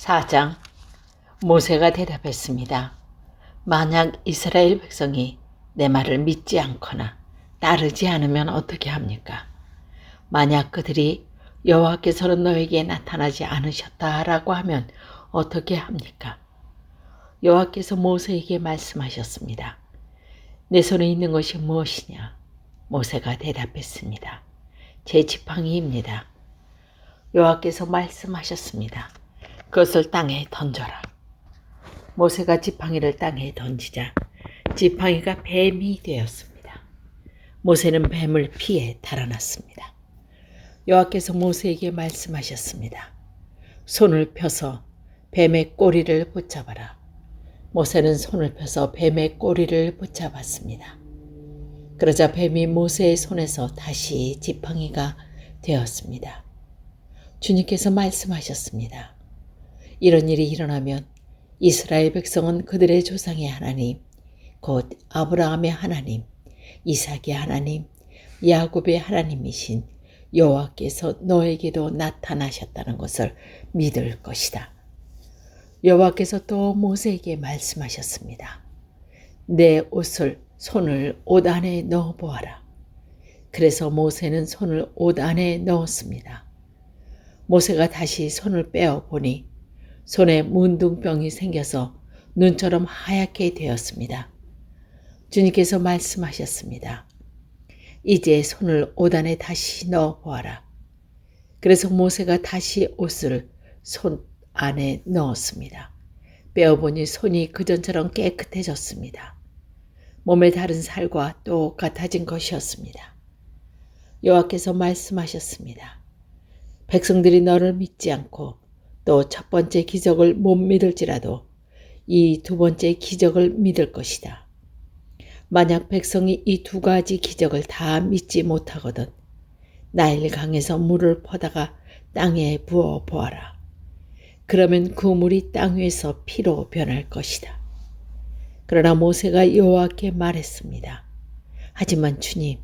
4장. 모세가 대답했습니다. 만약 이스라엘 백성이 내 말을 믿지 않거나 따르지 않으면 어떻게 합니까? 만약 그들이 여호와께서는 너에게 나타나지 않으셨다라고 하면 어떻게 합니까? 여호와께서 모세에게 말씀하셨습니다. 내 손에 있는 것이 무엇이냐? 모세가 대답했습니다. 제 지팡이입니다. 여호와께서 말씀하셨습니다. 그것을 땅에 던져라. 모세가 지팡이를 땅에 던지자 지팡이가 뱀이 되었습니다. 모세는 뱀을 피해 달아났습니다. 여호와께서 모세에게 말씀하셨습니다. 손을 펴서 뱀의 꼬리를 붙잡아라. 모세는 손을 펴서 뱀의 꼬리를 붙잡았습니다. 그러자 뱀이 모세의 손에서 다시 지팡이가 되었습니다. 주님께서 말씀하셨습니다. 이런 일이 일어나면 이스라엘 백성은 그들의 조상의 하나님, 곧 아브라함의 하나님, 이삭의 하나님, 야곱의 하나님이신 여호와께서 너에게도 나타나셨다는 것을 믿을 것이다. 여호와께서 또 모세에게 말씀하셨습니다. 내 손을 옷 안에 넣어 보아라. 그래서 모세는 손을 옷 안에 넣었습니다. 모세가 다시 손을 빼어 보니 손에 문둥병이 생겨서 눈처럼 하얗게 되었습니다. 주님께서 말씀하셨습니다. 이제 손을 옷 안에 다시 넣어 보아라. 그래서 모세가 다시 옷을 손 안에 넣었습니다. 빼어보니 손이 그전처럼 깨끗해졌습니다. 몸의 다른 살과 똑같아진 것이었습니다. 여호와께서 말씀하셨습니다. 백성들이 너를 믿지 않고 또 첫 번째 기적을 못 믿을지라도 이 두 번째 기적을 믿을 것이다. 만약 백성이 이 두 가지 기적을 다 믿지 못하거든 나일강에서 물을 퍼다가 땅에 부어 보아라. 그러면 그 물이 땅 위에서 피로 변할 것이다. 그러나 모세가 여호와께 말했습니다. 하지만 주님,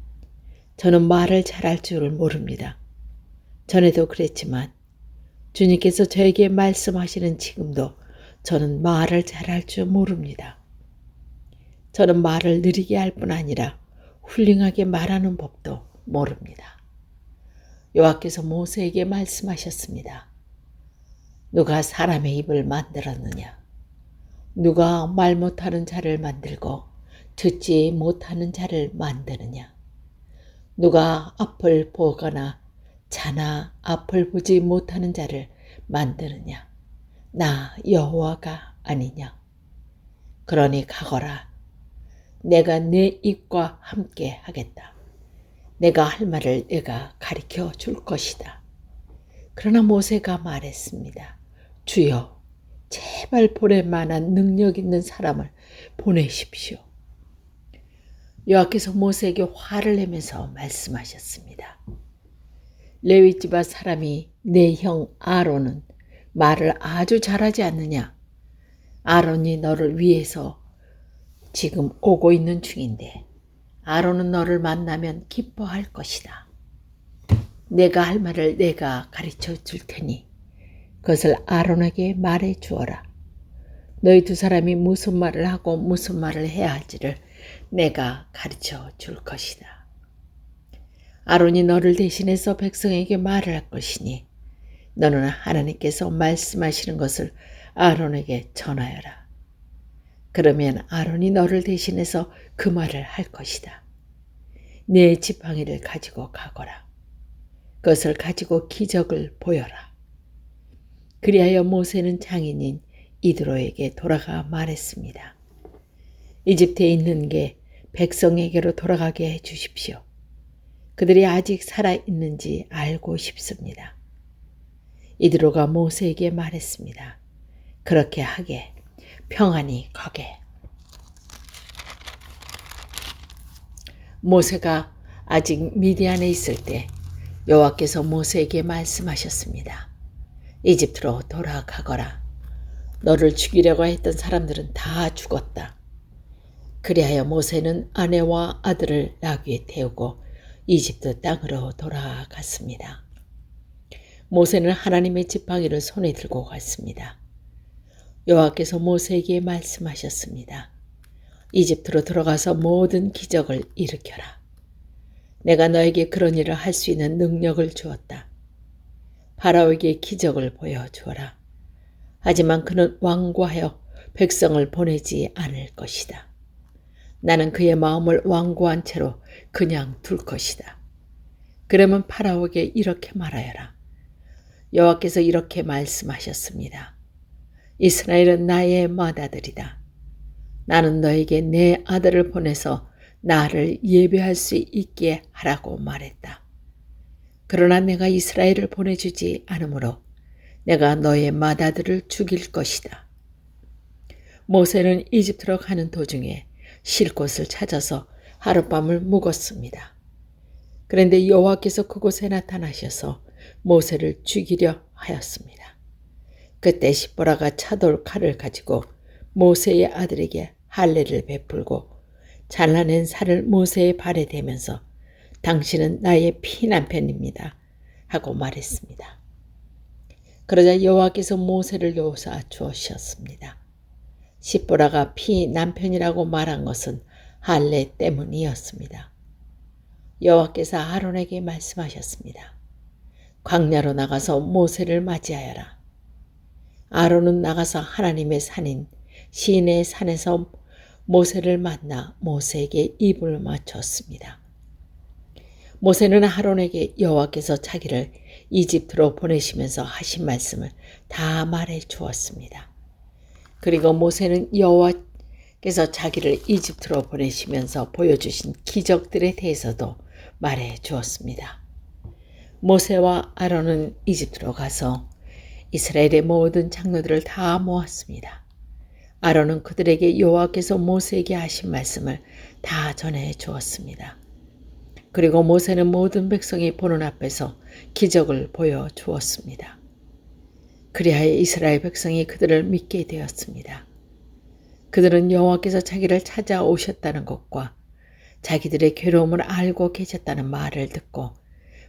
저는 말을 잘할 줄을 모릅니다. 전에도 그랬지만 주님께서 저에게 말씀하시는 지금도 저는 말을 잘할 줄 모릅니다. 저는 말을 느리게 할 뿐 아니라 훌륭하게 말하는 법도 모릅니다. 여호와께서 모세에게 말씀하셨습니다. 누가 사람의 입을 만들었느냐? 누가 말 못하는 자를 만들고 듣지 못하는 자를 만드느냐? 누가 앞을 보거나 자나 앞을 보지 못하는 자를 만드느냐? 나 여호와가 아니냐? 그러니 가거라. 내가 내 입과 함께 하겠다. 내가 할 말을 내가 가르쳐 줄 것이다. 그러나 모세가 말했습니다. 주여, 제발 보낼 만한 능력 있는 사람을 보내십시오. 여호와께서 모세에게 화를 내면서 말씀하셨습니다. 레위 지파 사람이 내 형 아론은 말을 아주 잘하지 않느냐? 아론이 너를 위해서 지금 오고 있는 중인데 아론은 너를 만나면 기뻐할 것이다. 내가 할 말을 내가 가르쳐 줄 테니 그것을 아론에게 말해 주어라. 너희 두 사람이 무슨 말을 하고 무슨 말을 해야 할지를 내가 가르쳐 줄 것이다. 아론이 너를 대신해서 백성에게 말을 할 것이니 너는 하나님께서 말씀하시는 것을 아론에게 전하여라. 그러면 아론이 너를 대신해서 그 말을 할 것이다. 내 지팡이를 가지고 가거라. 그것을 가지고 기적을 보여라. 그리하여 모세는 장인인 이드로에게 돌아가 말했습니다. 이집트에 있는 게 백성에게로 돌아가게 해 주십시오. 그들이 아직 살아있는지 알고 싶습니다. 이드로가 모세에게 말했습니다. 그렇게 하게, 평안히 가게. 모세가 아직 미디안에 있을 때 여호와께서 모세에게 말씀하셨습니다. 이집트로 돌아가거라. 너를 죽이려고 했던 사람들은 다 죽었다. 그리하여 모세는 아내와 아들을 나귀에 태우고 이집트 땅으로 돌아갔습니다. 모세는 하나님의 지팡이를 손에 들고 갔습니다. 여호와께서 모세에게 말씀하셨습니다. 이집트로 들어가서 모든 기적을 일으켜라. 내가 너에게 그런 일을 할 수 있는 능력을 주었다. 파라오에게 기적을 보여주어라. 하지만 그는 완고하여 백성을 보내지 않을 것이다. 나는 그의 마음을 완고한 채로 그냥 둘 것이다. 그러면 파라오에게 이렇게 말하여라. 여호와께서 이렇게 말씀하셨습니다. 이스라엘은 나의 맏아들이다. 나는 너에게 내 아들을 보내서 나를 예배할 수 있게 하라고 말했다. 그러나 내가 이스라엘을 보내주지 않으므로 내가 너의 맏아들을 죽일 것이다. 모세는 이집트로 가는 도중에 쉴 곳을 찾아서 하룻밤을 묵었습니다. 그런데 여호와께서 그곳에 나타나셔서 모세를 죽이려 하였습니다. 그때 십보라가 차돌 칼을 가지고 모세의 아들에게 할례를 베풀고 잘라낸 살을 모세의 발에 대면서 당신은 나의 피남편입니다 하고 말했습니다. 그러자 여호와께서 모세를 요사 주셨습니다. 십보라가 피남편이라고 말한 것은 할례 때문이었습니다. 여호와께서 아론에게 말씀하셨습니다. 광야로 나가서 모세를 맞이하여라. 아론은 나가서 하나님의 산인 시내 산에서 모세를 만나 모세에게 입을 맞췄습니다. 모세는 아론에게 여호와께서 자기를 이집트로 보내시면서 하신 말씀을 다 말해 주었습니다. 그리고 모세는 여호와께서 자기를 이집트로 보내시면서 보여주신 기적들에 대해서도 말해 주었습니다. 모세와 아론은 이집트로 가서 이스라엘의 모든 장로들을 다 모았습니다. 아론은 그들에게 여호와께서 모세에게 하신 말씀을 다 전해 주었습니다. 그리고 모세는 모든 백성이 보는 앞에서 기적을 보여주었습니다. 그리하여 이스라엘 백성이 그들을 믿게 되었습니다. 그들은 여호와께서 자기를 찾아오셨다는 것과 자기들의 괴로움을 알고 계셨다는 말을 듣고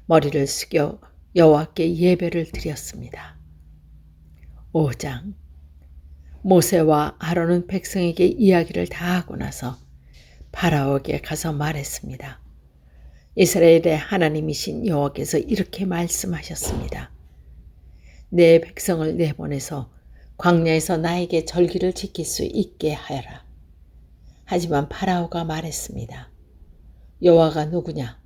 머리를 숙여 여호와께 예배를 드렸습니다. 5장. 모세와 아론은 백성에게 이야기를 다 하고 나서 파라오에게 가서 말했습니다. 이스라엘의 하나님이신 여호와께서 이렇게 말씀하셨습니다. 내 백성을 내보내서 광야에서 나에게 절기를 지킬 수 있게 하여라. 하지만 파라오가 말했습니다. 여호와가 누구냐?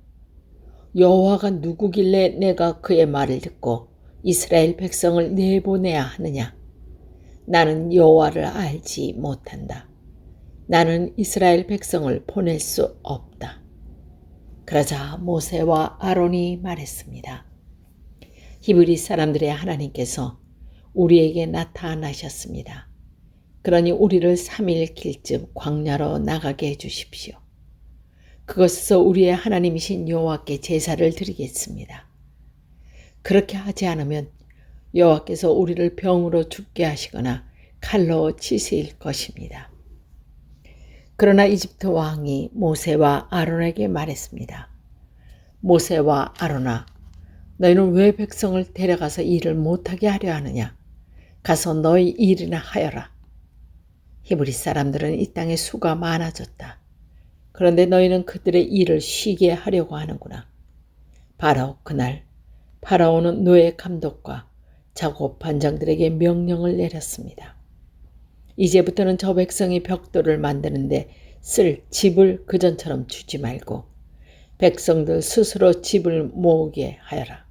여호와가 누구길래 내가 그의 말을 듣고 이스라엘 백성을 내보내야 하느냐? 나는 여호와를 알지 못한다. 나는 이스라엘 백성을 보낼 수 없다. 그러자 모세와 아론이 말했습니다. 히브리 사람들의 하나님께서 우리에게 나타나셨습니다. 그러니 우리를 3일 길쯤 광야로 나가게 해주십시오. 그것에서 우리의 하나님이신 여호와께 제사를 드리겠습니다. 그렇게 하지 않으면 여호와께서 우리를 병으로 죽게 하시거나 칼로 치실 것입니다. 그러나 이집트 왕이 모세와 아론에게 말했습니다. 모세와 아론아, 너희는 왜 백성을 데려가서 일을 못하게 하려 하느냐? 가서 너희 일이나 하여라. 히브리 사람들은 이 땅에 수가 많아졌다. 그런데 너희는 그들의 일을 쉬게 하려고 하는구나. 바로 그날 파라오는 노예 감독과 작업 반장들에게 명령을 내렸습니다. 이제부터는 저 백성이 벽돌을 만드는데 쓸 집을 그전처럼 주지 말고 백성들 스스로 집을 모으게 하여라.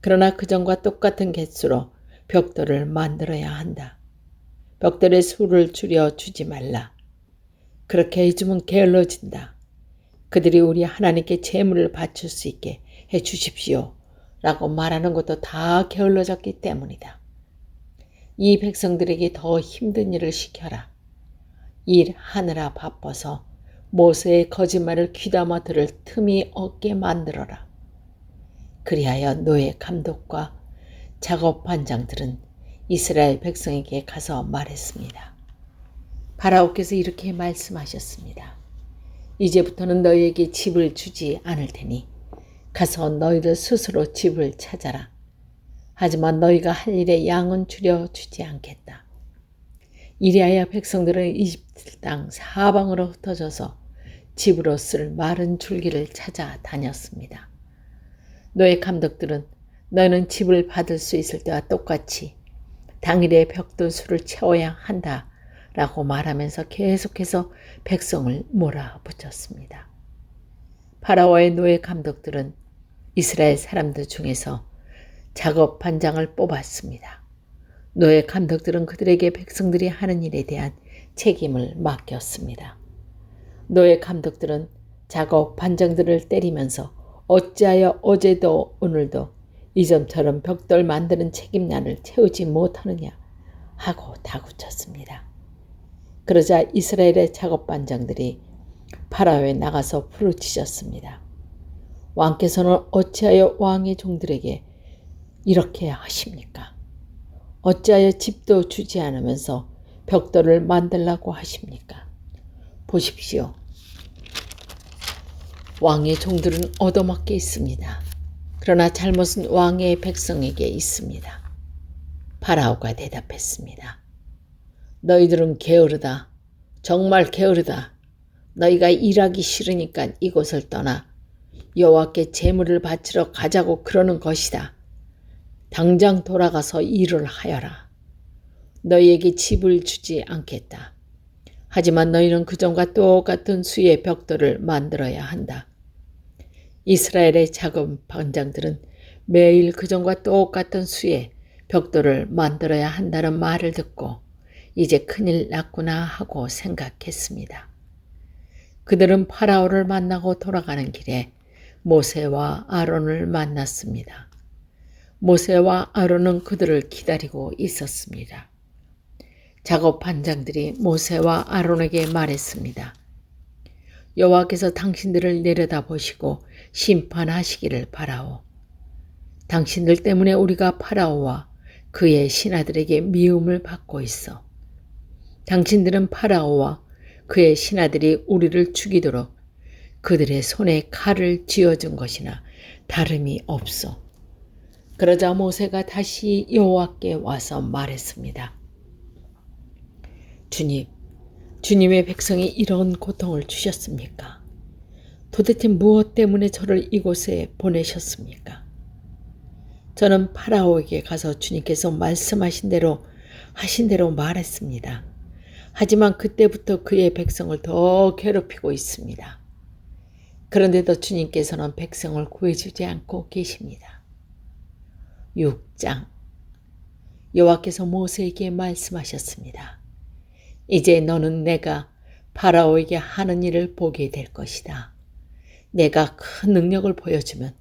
그러나 그전과 똑같은 개수로 벽돌을 만들어야 한다. 벽돌의 수를 줄여 주지 말라. 그렇게 해주면 게을러진다. 그들이 우리 하나님께 제물을 바칠 수 있게 해 주십시오. 라고 말하는 것도 다 게을러졌기 때문이다. 이 백성들에게 더 힘든 일을 시켜라. 일하느라 바빠서 모세의 거짓말을 귀담아 들을 틈이 없게 만들어라. 그리하여 노예 감독과 작업 반장들은 이스라엘 백성에게 가서 말했습니다. 파라오께서 이렇게 말씀하셨습니다. 이제부터는 너희에게 집을 주지 않을 테니 가서 너희들 스스로 집을 찾아라. 하지만 너희가 할 일에 양은 줄여주지 않겠다. 이리하여 백성들은 이집트 땅 사방으로 흩어져서 집으로 쓸 마른 줄기를 찾아 다녔습니다. 노예 감독들은 너희는 집을 받을 수 있을 때와 똑같이 당일에 벽돌수를 채워야 한다 라고 말하면서 계속해서 백성을 몰아붙였습니다. 파라오의 노예 감독들은 이스라엘 사람들 중에서 작업 반장을 뽑았습니다. 노예 감독들은 그들에게 백성들이 하는 일에 대한 책임을 맡겼습니다. 노예 감독들은 작업 반장들을 때리면서 어찌하여 어제도 오늘도 이전처럼 벽돌 만드는 책임난을 채우지 못하느냐 하고 다구쳤습니다. 그러자 이스라엘의 작업 반장들이 파라오에 나가서 부르짖었습니다. 왕께서는 어찌하여 왕의 종들에게 이렇게 하십니까? 어찌하여 집도 주지 않으면서 벽돌을 만들라고 하십니까? 보십시오. 왕의 종들은 얻어맞게 있습니다. 그러나 잘못은 왕의 백성에게 있습니다. 파라오가 대답했습니다. 너희들은 게으르다. 정말 게으르다. 너희가 일하기 싫으니까 이곳을 떠나 여호와께 제물을 바치러 가자고 그러는 것이다. 당장 돌아가서 일을 하여라. 너희에게 집을 주지 않겠다. 하지만 너희는 그전과 똑같은 수의 벽돌을 만들어야 한다. 이스라엘의 작업 반장들은 매일 그전과 똑같은 수의 벽돌을 만들어야 한다는 말을 듣고 이제 큰일 났구나 하고 생각했습니다. 그들은 파라오를 만나고 돌아가는 길에 모세와 아론을 만났습니다. 모세와 아론은 그들을 기다리고 있었습니다. 작업 반장들이 모세와 아론에게 말했습니다. 여호와께서 당신들을 내려다보시고 심판하시기를 바라오. 당신들 때문에 우리가 파라오와 그의 신하들에게 미움을 받고 있어. 당신들은 파라오와 그의 신하들이 우리를 죽이도록 그들의 손에 칼을 쥐어준 것이나 다름이 없어. 그러자 모세가 다시 여호와께 와서 말했습니다. 주님, 주님의 백성이 이런 고통을 주셨습니까? 도대체 무엇 때문에 저를 이곳에 보내셨습니까? 저는 파라오에게 가서 주님께서 말씀하신 대로 하신 대로 말했습니다. 하지만 그때부터 그의 백성을 더 괴롭히고 있습니다. 그런데도 주님께서는 백성을 구해주지 않고 계십니다. 6장 여호와께서 모세에게 말씀하셨습니다. 이제 너는 내가 파라오에게 하는 일을 보게 될 것이다. 내가 큰 능력을 보여주면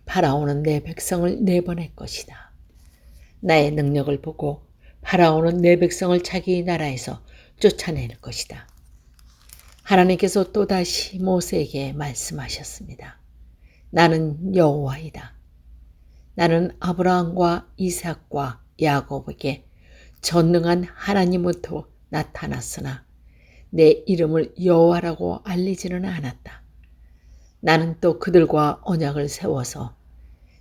파라오는 내 백성을 내보낼 것이다. 나의 능력을 보고 파라오는 내 백성을 자기 나라에서 쫓아낼 것이다. 하나님께서 또다시 모세에게 말씀하셨습니다. 나는 여호와이다. 나는 아브라함과 이삭과 야곱에게 전능한 하나님으로 나타났으나 내 이름을 여호와라고 알리지는 않았다. 나는 또 그들과 언약을 세워서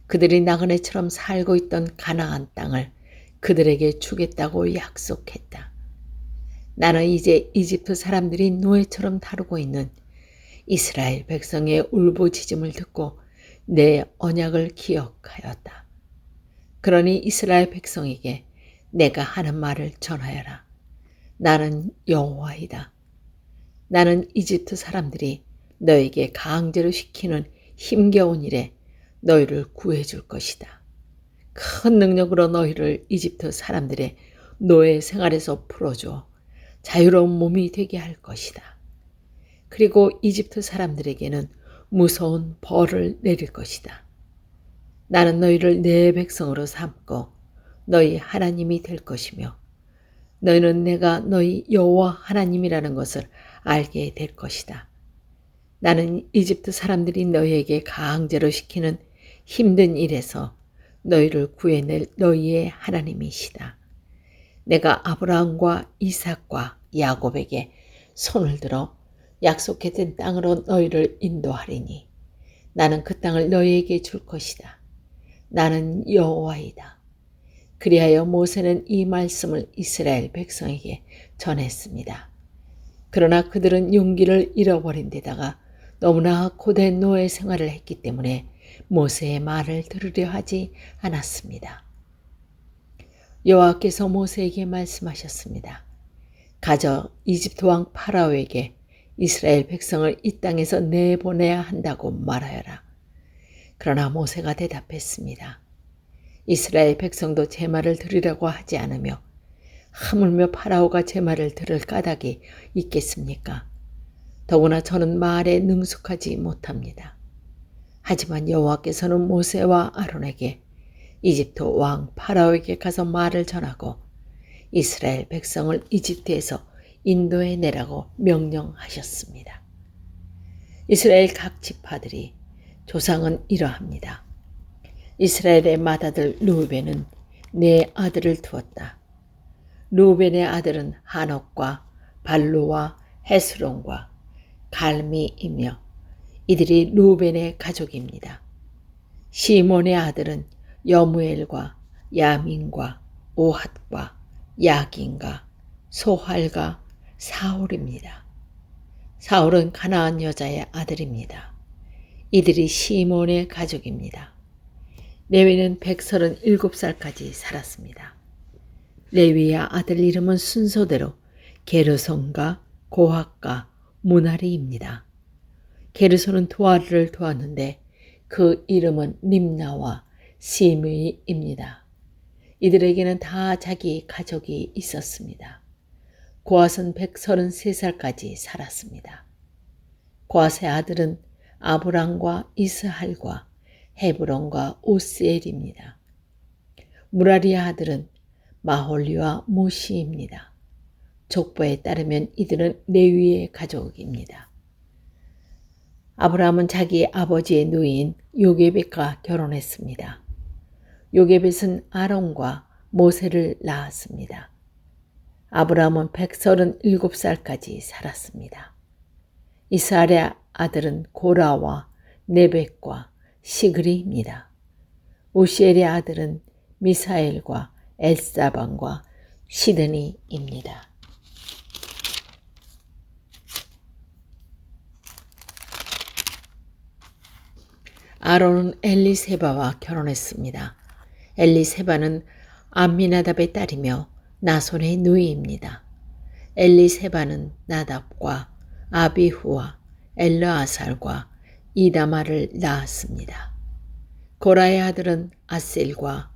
그들이 나그네처럼 살고 있던 가나안 땅을 그들에게 주겠다고 약속했다. 나는 이제 이집트 사람들이 노예처럼 다루고 있는 이스라엘 백성의 울부짖음을 듣고 내 언약을 기억하였다. 그러니 이스라엘 백성에게 내가 하는 말을 전하여라. 나는 여호와이다. 나는 이집트 사람들이 너에게 강제로 시키는 힘겨운 일에 너희를 구해줄 것이다. 큰 능력으로 너희를 이집트 사람들의 노예 생활에서 풀어줘 자유로운 몸이 되게 할 것이다. 그리고 이집트 사람들에게는 무서운 벌을 내릴 것이다. 나는 너희를 내 백성으로 삼고 너희 하나님이 될 것이며 너희는 내가 너희 여호와 하나님이라는 것을 알게 될 것이다. 나는 이집트 사람들이 너희에게 강제로 시키는 힘든 일에서 너희를 구해낼 너희의 하나님이시다. 내가 아브라함과 이삭과 야곱에게 손을 들어 약속했던 땅으로 너희를 인도하리니 나는 그 땅을 너희에게 줄 것이다. 나는 여호와이다. 그리하여 모세는 이 말씀을 이스라엘 백성에게 전했습니다. 그러나 그들은 용기를 잃어버린 데다가 너무나 고된 노예 생활을 했기 때문에 모세의 말을 들으려 하지 않았습니다. 여호와께서 모세에게 말씀하셨습니다. 가져 이집트 왕 파라오에게 이스라엘 백성을 이 땅에서 내보내야 한다고 말하여라. 그러나 모세가 대답했습니다. 이스라엘 백성도 제 말을 들으려고 하지 않으며 하물며 파라오가 제 말을 들을 까닭이 있겠습니까? 더구나 저는 말에 능숙하지 못합니다. 하지만 여호와께서는 모세와 아론에게 이집트 왕 파라오에게 가서 말을 전하고 이스라엘 백성을 이집트에서 인도해 내라고 명령하셨습니다. 이스라엘 각 지파들이 조상은 이러합니다. 이스라엘의 맏아들 르우벤은 네 아들을 두었다. 르우벤의 아들은 하녹과 발루와 헤스론과 갈미이며 이들이 르우벤의 가족입니다. 시몬의 아들은 여무엘과 야민과 오핫과 야긴과 소할과 사울입니다. 사울은 가나안 여자의 아들입니다. 이들이 시몬의 가족입니다. 레위는 137살까지 살았습니다. 레위의 아들 이름은 순서대로 게르손과 고핫과 무나리입니다. 게르손은 두 아들을 두었는데 그 이름은 림나와 시므이입니다. 이들에게는 다 자기 가족이 있었습니다. 고핫은 133살까지 살았습니다. 고핫의 아들은 아브람과 이스할과 헤브론과 오스엘입니다. 무라리의 아들은 마홀리와 무시입니다. 족보에 따르면 이들은 레위의 가족입니다. 아브라함은 자기 아버지의 누이인 요게벳과 결혼했습니다. 요게벳은 아론과 모세를 낳았습니다. 아브라함은 137살까지 살았습니다. 이스라엘의 아들은 고라와 네벡과 시그리입니다. 우시엘의 아들은 미사엘과 엘사반과 시드니입니다. 아론은 엘리세바와 결혼했습니다. 엘리세바는 암미나답의 딸이며 나손의 누이입니다. 엘리세바는 나답과 아비후와 엘르아살과 이다마를 낳았습니다. 고라의 아들은 아셀과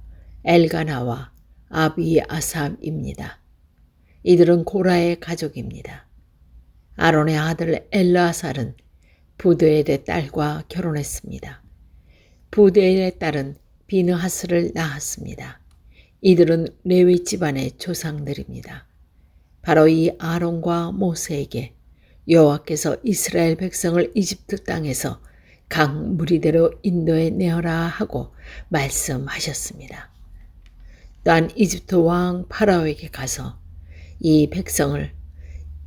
엘가나와 아비아삼입니다. 이들은 고라의 가족입니다. 아론의 아들 엘르아살은 부드엘의 딸과 결혼했습니다. 부드엘의 딸은 비느하스를 낳았습니다. 이들은 레위 집안의 조상들입니다. 바로 이 아론과 모세에게 여호와께서 이스라엘 백성을 이집트 땅에서 각 무리대로 인도해 내어라 하고 말씀하셨습니다. 또한 이집트 왕 파라오에게 가서 이 백성을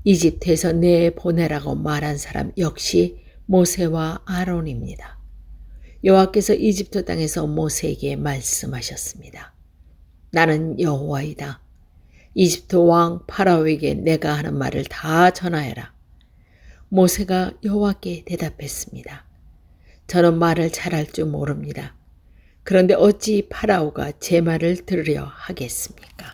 이집트에서 내보내라고 말한 사람 역시 모세와 아론입니다. 여호와께서 이집트 땅에서 모세에게 말씀하셨습니다. 나는 여호와이다. 이집트 왕 파라오에게 내가 하는 말을 다 전하여라. 모세가 여호와께 대답했습니다. 저는 말을 잘할 줄 모릅니다. 그런데 어찌 파라오가 제 말을 들으려 하겠습니까?